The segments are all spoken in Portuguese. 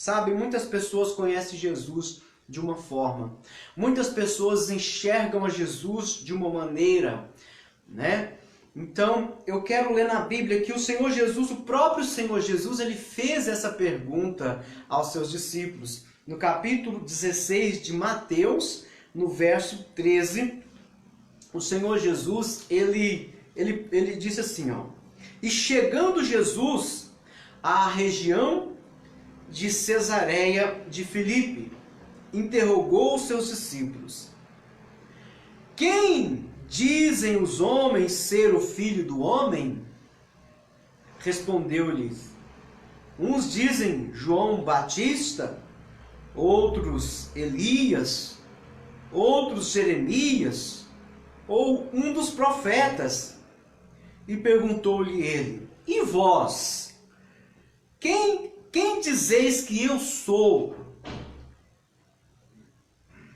Sabe, muitas pessoas conhecem Jesus de uma forma. Muitas pessoas enxergam a Jesus de uma maneira, né? Então, eu quero ler na Bíblia que o Senhor Jesus, o próprio Senhor Jesus, ele fez essa pergunta aos seus discípulos. No capítulo 16 de Mateus, no verso 13, o Senhor Jesus, ele disse assim, ó: E chegando Jesus à região de Cesareia de Filipe, interrogou os seus discípulos: Quem dizem os homens ser o Filho do Homem? Respondeu-lhes: Uns dizem João Batista, outros Elias, outros Jeremias, ou um dos profetas. E perguntou-lhe ele: E vós? Quem dizeis que eu sou?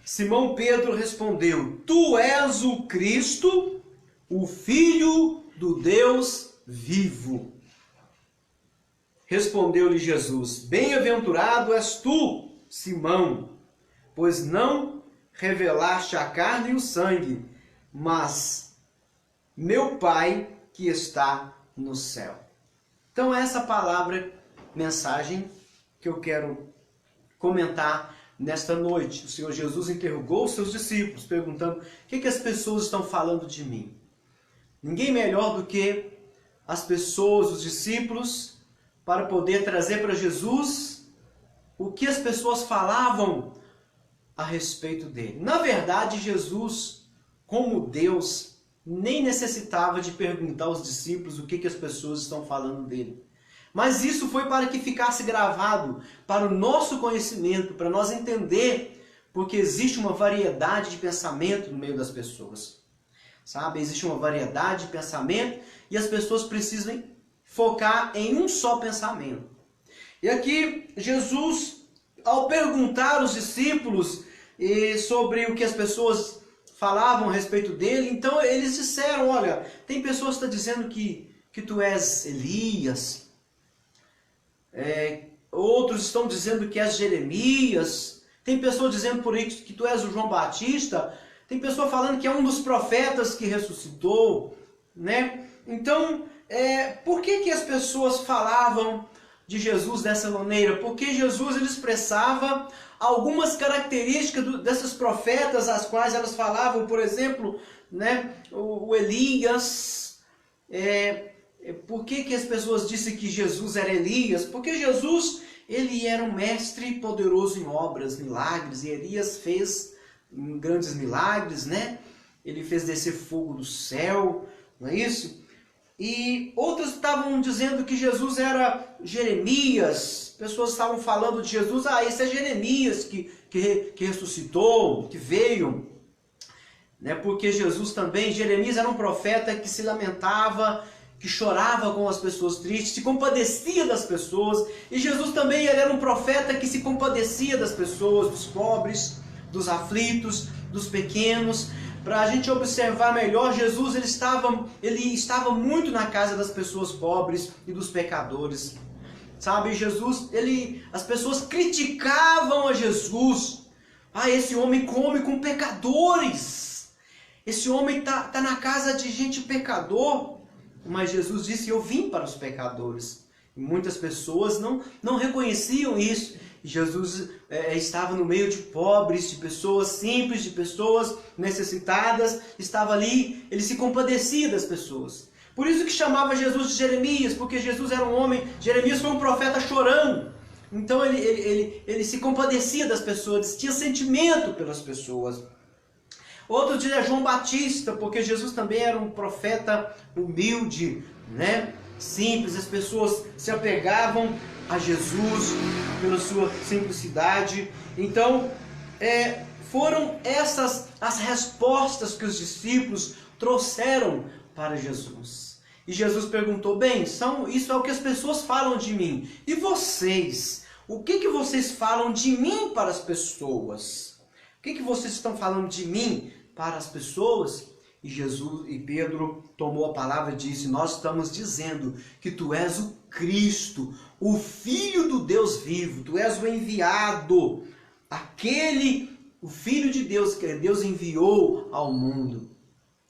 Simão Pedro respondeu: Tu és o Cristo, o Filho do Deus vivo. Respondeu-lhe Jesus: Bem-aventurado és tu, Simão, pois não revelaste a carne e o sangue, mas meu Pai que está no céu. Então essa palavra, mensagem que eu quero comentar nesta noite. O Senhor Jesus interrogou os seus discípulos, perguntando: o que as pessoas estão falando de mim? Ninguém melhor do que as pessoas, os discípulos, para poder trazer para Jesus o que as pessoas falavam a respeito dele. Na verdade, Jesus, como Deus, nem necessitava de perguntar aos discípulos o que as pessoas estão falando dele. Mas isso foi para que ficasse gravado para o nosso conhecimento, para nós entender, porque existe uma variedade de pensamento no meio das pessoas. Sabe? Existe uma variedade de pensamento e as pessoas precisam focar em um só pensamento. E aqui Jesus, ao perguntar aos discípulos sobre o que as pessoas falavam a respeito dele, então eles disseram: olha, tem pessoas que estão dizendo que tu és Elias, outros estão dizendo que és Jeremias, tem pessoas dizendo por aí que tu és o João Batista, tem pessoa falando que é um dos profetas que ressuscitou, né? Então, por que as pessoas falavam de Jesus dessa maneira? Porque Jesus ele expressava algumas características desses profetas, as quais elas falavam, por exemplo, né, o Elias. Por que as pessoas disseram que Jesus era Elias? Porque Jesus ele era um mestre poderoso em obras, milagres, e Elias fez grandes milagres, né? Ele fez descer fogo do céu, não é isso? E outros estavam dizendo que Jesus era Jeremias. Pessoas estavam falando de Jesus: esse é Jeremias que ressuscitou, que veio. Né? Porque Jesus também, Jeremias era um profeta que se lamentava, que chorava com as pessoas tristes, se compadecia das pessoas. E Jesus também ele era um profeta que se compadecia das pessoas, dos pobres, dos aflitos, dos pequenos. Para a gente observar melhor, Jesus ele estava muito na casa das pessoas pobres e dos pecadores. Sabe, Jesus, as pessoas criticavam a Jesus. Esse homem come com pecadores. Esse homem tá na casa de gente pecador. Mas Jesus disse: eu vim para os pecadores. E muitas pessoas não reconheciam isso. Jesus estava no meio de pobres, de pessoas simples, de pessoas necessitadas. Estava ali, ele se compadecia das pessoas. Por isso que chamava Jesus de Jeremias, porque Jesus era um homem. Jeremias foi um profeta chorando. Então ele se compadecia das pessoas, tinha sentimento pelas pessoas. Outro dia João Batista, porque Jesus também era um profeta humilde, né? Simples. As pessoas se apegavam a Jesus pela sua simplicidade. Então, foram essas as respostas que os discípulos trouxeram para Jesus. E Jesus perguntou: bem, isso é o que as pessoas falam de mim. E vocês? O que vocês falam de mim para as pessoas? O que vocês estão falando de mim para as pessoas? E Pedro tomou a palavra e disse: nós estamos dizendo que tu és o Cristo, o Filho do Deus vivo, tu és o enviado, o Filho de Deus que Deus enviou ao mundo.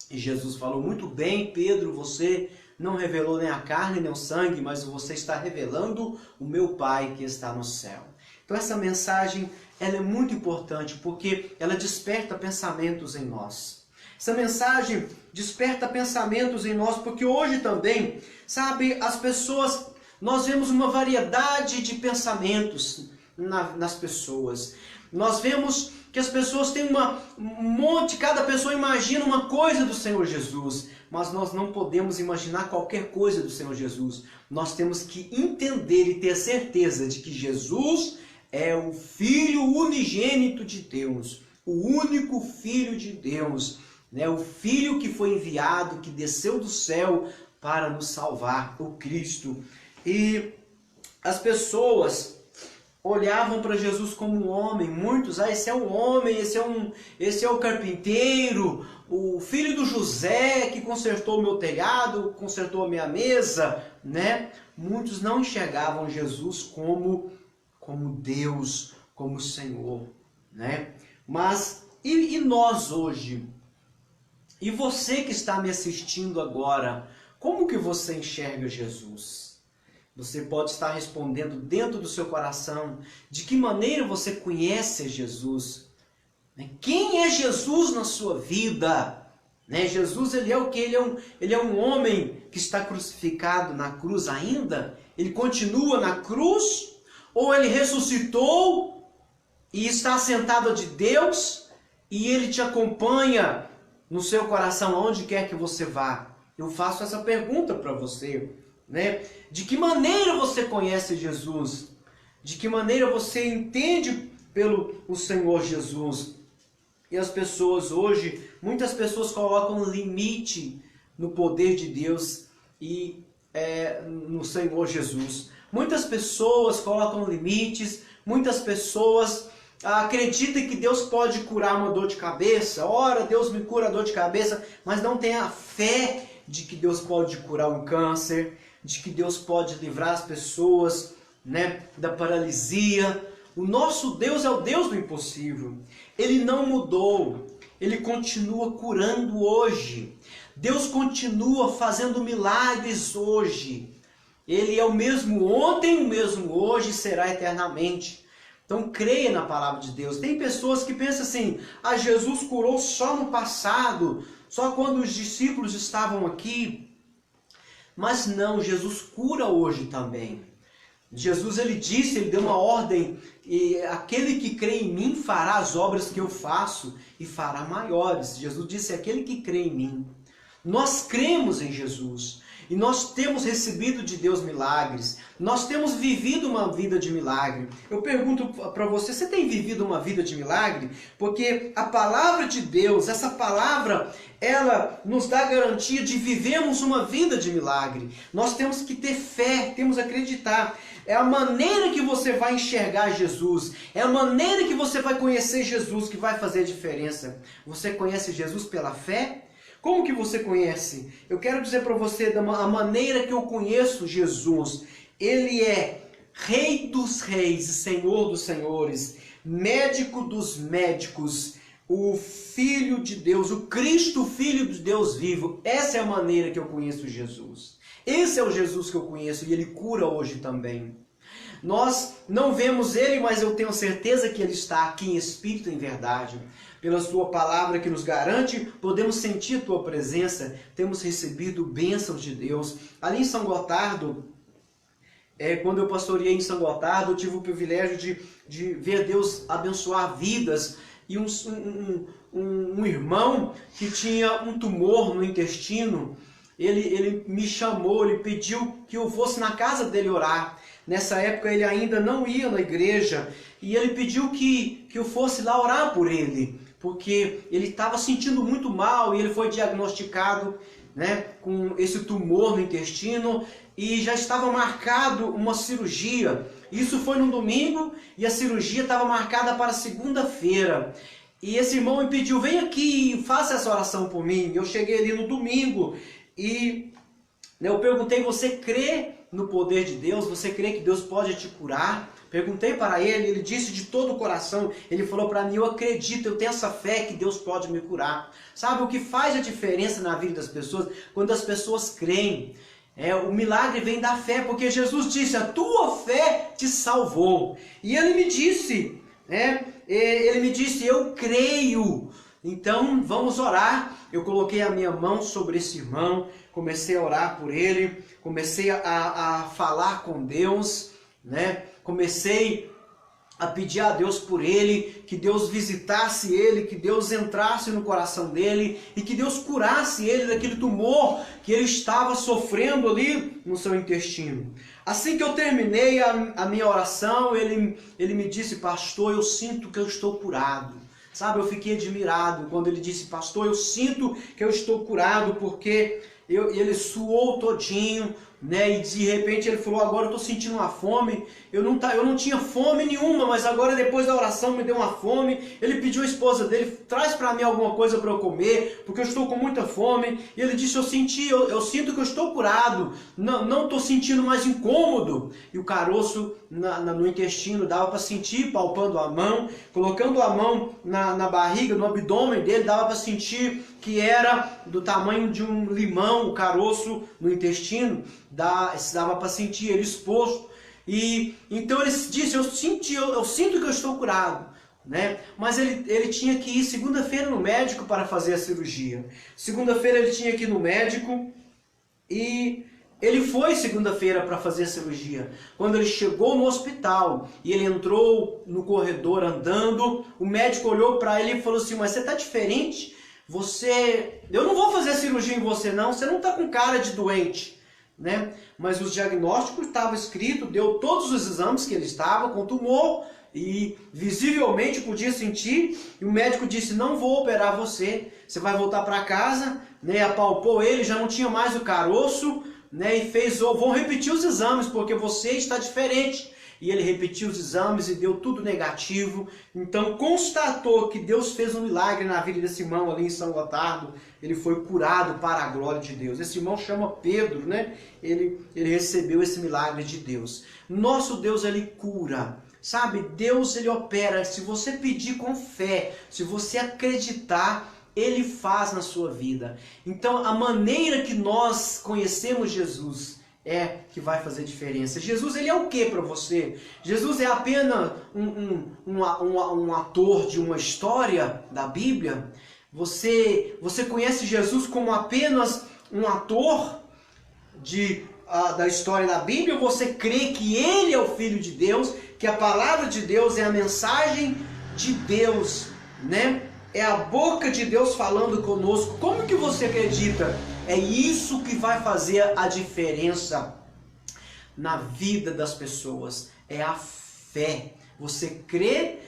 E Jesus falou: muito bem, Pedro, você não revelou nem a carne nem o sangue, mas você está revelando o meu Pai que está no céu. Então essa mensagem ela é muito importante porque ela desperta pensamentos em nós. Essa mensagem desperta pensamentos em nós porque hoje também, sabe, as pessoas, nós vemos uma variedade de pensamentos nas pessoas. Nós vemos que as pessoas têm cada pessoa imagina uma coisa do Senhor Jesus, mas nós não podemos imaginar qualquer coisa do Senhor Jesus. Nós temos que entender e ter certeza de que Jesus é o Filho unigênito de Deus, o único Filho de Deus, né? O Filho que foi enviado, que desceu do céu para nos salvar, o Cristo. E as pessoas olhavam para Jesus como um homem, muitos, esse é um homem, esse é o carpinteiro, o filho do José que consertou o meu telhado, consertou a minha mesa, né? Muitos não enxergavam Jesus como Deus, como Senhor, né? Mas, e nós hoje? E você que está me assistindo agora, como que você enxerga Jesus? Você pode estar respondendo dentro do seu coração, de que maneira você conhece Jesus? Quem é Jesus na sua vida? Jesus, ele é o que? Ele é um homem que está crucificado na cruz ainda? Ele continua na cruz? Ou ele ressuscitou e está sentado de Deus e ele te acompanha no seu coração aonde quer que você vá? Eu faço essa pergunta para você, né? De que maneira você conhece Jesus? De que maneira você entende o Senhor Jesus? E as pessoas hoje, muitas pessoas colocam limite no poder de Deus e no Senhor Jesus. Muitas pessoas colocam limites, muitas pessoas acreditam que Deus pode curar uma dor de cabeça. Ora, Deus me cura a dor de cabeça, mas não tem a fé de que Deus pode curar um câncer, de que Deus pode livrar as pessoas, né, da paralisia. O nosso Deus é o Deus do impossível. Ele não mudou. Ele continua curando hoje. Deus continua fazendo milagres hoje. Ele é o mesmo ontem, o mesmo hoje, será eternamente. Então creia na palavra de Deus. Tem pessoas que pensam assim: Jesus curou só no passado, só quando os discípulos estavam aqui. Mas não, Jesus cura hoje também. Jesus, ele disse, ele deu uma ordem: e aquele que crê em mim fará as obras que eu faço e fará maiores. Jesus disse: aquele que crê em mim. Nós cremos em Jesus e nós temos recebido de Deus milagres. Nós temos vivido uma vida de milagre. Eu pergunto para você: você tem vivido uma vida de milagre? Porque a palavra de Deus, essa palavra, ela nos dá a garantia de vivermos uma vida de milagre. Nós temos que ter fé, temos que acreditar. É a maneira que você vai enxergar Jesus, é a maneira que você vai conhecer Jesus que vai fazer a diferença. Você conhece Jesus pela fé? Como que você conhece? Eu quero dizer para você a maneira que eu conheço Jesus. Ele é Rei dos reis e Senhor dos senhores, médico dos médicos, o Filho de Deus, o Cristo, Filho de Deus vivo. Essa é a maneira que eu conheço Jesus. Esse é o Jesus que eu conheço e ele cura hoje também. Nós não vemos ele, mas eu tenho certeza que ele está aqui em espírito e em verdade. Pela sua palavra que nos garante, podemos sentir a tua presença, temos recebido bênçãos de Deus. Ali em São Gotardo, quando eu pastoreei em São Gotardo, eu tive o privilégio de ver Deus abençoar vidas. E um irmão que tinha um tumor no intestino, ele me chamou, ele pediu que eu fosse na casa dele orar. Nessa época ele ainda não ia na igreja e ele pediu que eu fosse lá orar por ele, porque ele estava sentindo muito mal e ele foi diagnosticado, né, com esse tumor no intestino e já estava marcado uma cirurgia. Isso foi no domingo e a cirurgia estava marcada para segunda-feira. E esse irmão me pediu, vem aqui, faça essa oração por mim. Eu cheguei ali no domingo e eu perguntei, você crê no poder de Deus? Você crê que Deus pode te curar? Perguntei para ele, ele disse de todo o coração, ele falou para mim, eu acredito, eu tenho essa fé que Deus pode me curar. Sabe o que faz a diferença na vida das pessoas? Quando as pessoas creem. O milagre vem da fé, porque Jesus disse, a tua fé te salvou. E ele me disse, eu creio. Então vamos orar. Eu coloquei a minha mão sobre esse irmão, comecei a orar por ele, comecei a falar com Deus, comecei a pedir a Deus por ele, que Deus visitasse ele, que Deus entrasse no coração dele e que Deus curasse ele daquele tumor que ele estava sofrendo ali no seu intestino. Assim que eu terminei a minha oração, ele me disse, pastor, eu sinto que eu estou curado. Sabe, eu fiquei admirado quando ele disse, pastor, eu sinto que eu estou curado, porque ele suou todinho, e de repente ele falou, agora eu estou sentindo uma fome, eu não tinha fome nenhuma, mas agora depois da oração me deu uma fome. Ele pediu a esposa dele, traz para mim alguma coisa para eu comer, porque eu estou com muita fome. E ele disse, eu sinto que eu estou curado, não estou sentindo mais incômodo. E o caroço no intestino dava para sentir, palpando a mão, colocando a mão na barriga, no abdômen dele, dava para sentir que era do tamanho de um limão, o caroço no intestino, dava para sentir ele exposto. E então ele disse, eu sinto que eu estou curado, Mas ele tinha que ir segunda-feira no médico para fazer a cirurgia. Segunda-feira ele tinha que ir no médico e ele foi segunda-feira para fazer a cirurgia. Quando ele chegou no hospital e ele entrou no corredor andando, o médico olhou para ele e falou assim, mas você está diferente? Eu não vou fazer cirurgia em você não, você não está com cara de doente. Mas os diagnósticos estavam escritos, deu todos os exames que ele estava com tumor e visivelmente podia sentir, e o médico disse, não vou operar você vai voltar para casa, apalpou ele, já não tinha mais o caroço, e vão repetir os exames, porque você está diferente. E ele repetiu os exames e deu tudo negativo. Então constatou que Deus fez um milagre na vida desse irmão ali em São Gotardo. Ele foi curado para a glória de Deus. Esse irmão chama Pedro, Ele recebeu esse milagre de Deus. Nosso Deus, ele cura. Sabe, Deus, ele opera. Se você pedir com fé, se você acreditar, ele faz na sua vida. Então a maneira que nós conhecemos Jesus que vai fazer diferença. Jesus, ele é o que para você? Jesus é apenas um ator de uma história da Bíblia? Você conhece Jesus como apenas um ator da história da Bíblia? Ou você crê que ele é o Filho de Deus, que a palavra de Deus é a mensagem de Deus, É a boca de Deus falando conosco. Como que você acredita? É isso que vai fazer a diferença na vida das pessoas. É a fé. Você crê